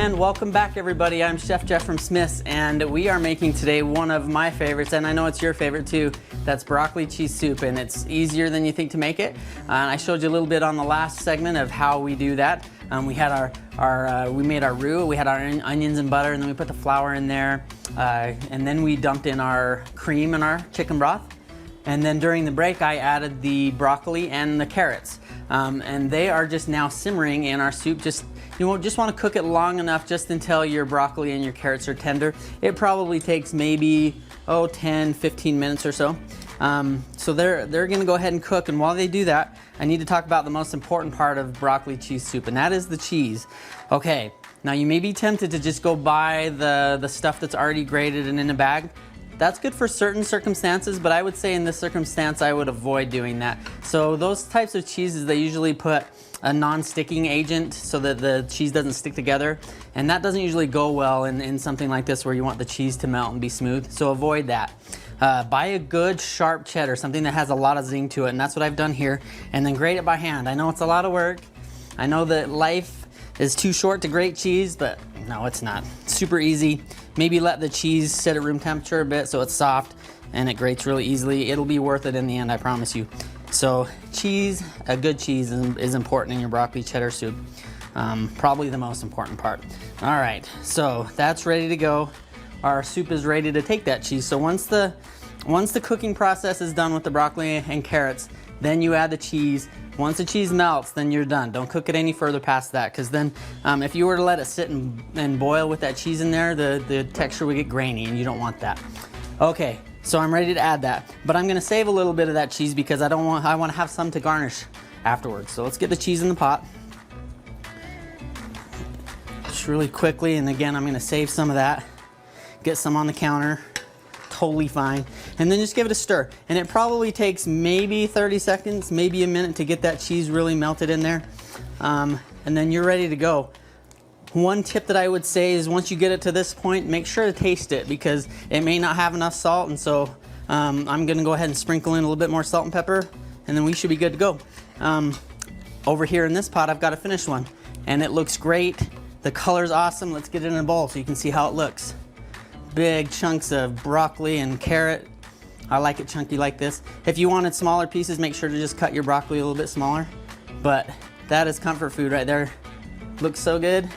And welcome back, everybody. I'm Chef Jeff from Smith's, and we are making today one of my favorites, and I know it's your favorite too. That's broccoli cheese soup, and it's easier than you think to make it. I showed you a little bit on the last segment of how we do that. We had we made our roux, we had our onions and butter, and then we put the flour in there, and then we dumped in our cream and our chicken broth. And then during the break, I added the broccoli and the carrots, and they are just now simmering in our soup. You just want to cook it long enough just until your broccoli and your carrots are tender. It probably takes maybe 10-15 minutes or so. So they're going to go ahead and cook, and while they do that, I need to talk about the most important part of broccoli cheese soup, and that is the cheese. Okay, now you may be tempted to just go buy the stuff that's already grated and in a bag. That's good for certain circumstances, but I would say in this circumstance I would avoid doing that. So those types of cheeses, they usually put a non-sticking agent so that the cheese doesn't stick together, and that doesn't usually go well in something like this where you want the cheese to melt and be smooth, so avoid that. Buy a good sharp cheddar, something that has a lot of zing to it, and that's what I've done here, and then grate it by hand. I know it's a lot of work. I know that life is too short to grate cheese, but no, it's not. Super easy. Maybe let the cheese sit at room temperature a bit so it's soft and it grates really easily. It'll be worth it in the end, I promise you. So cheese, a good cheese is important in your broccoli cheddar soup. Probably the most important part. All right, so that's ready to go. Our soup is ready to take that cheese. So once the cooking process is done with the broccoli and carrots, then you add the cheese. Once the cheese melts, then you're done. Don't cook it any further past that, because then if you were to let it sit and boil with that cheese in there, the texture would get grainy, and you don't want that. Okay, so I'm ready to add that, but I'm gonna save a little bit of that cheese because I want to have some to garnish afterwards. So let's get the cheese in the pot. Just really quickly, and again, I'm gonna save some of that. Get some on the counter. Totally fine. And then just give it a stir. And it probably takes maybe 30 seconds, maybe a minute to get that cheese really melted in there. And then you're ready to go. One tip that I would say is once you get it to this point, make sure to taste it because it may not have enough salt. And so I'm gonna go ahead and sprinkle in a little bit more salt and pepper, and then we should be good to go. Over here in this pot, I've got a finished one, and it looks great. The color's awesome. Let's get it in a bowl so you can see how it looks. Big chunks of broccoli and carrot. I like it chunky like this. If you wanted smaller pieces, make sure to just cut your broccoli a little bit smaller. But that is comfort food right there. Looks so good.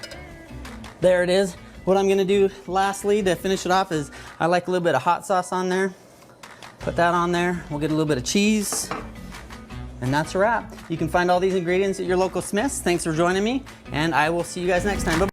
There it is. What I'm gonna do lastly to finish it off is I like a little bit of hot sauce on there. Put that on there. We'll get a little bit of cheese. And that's a wrap. You can find all these ingredients at your local Smith's. Thanks for joining me, and I will see you guys next time. Bye-bye.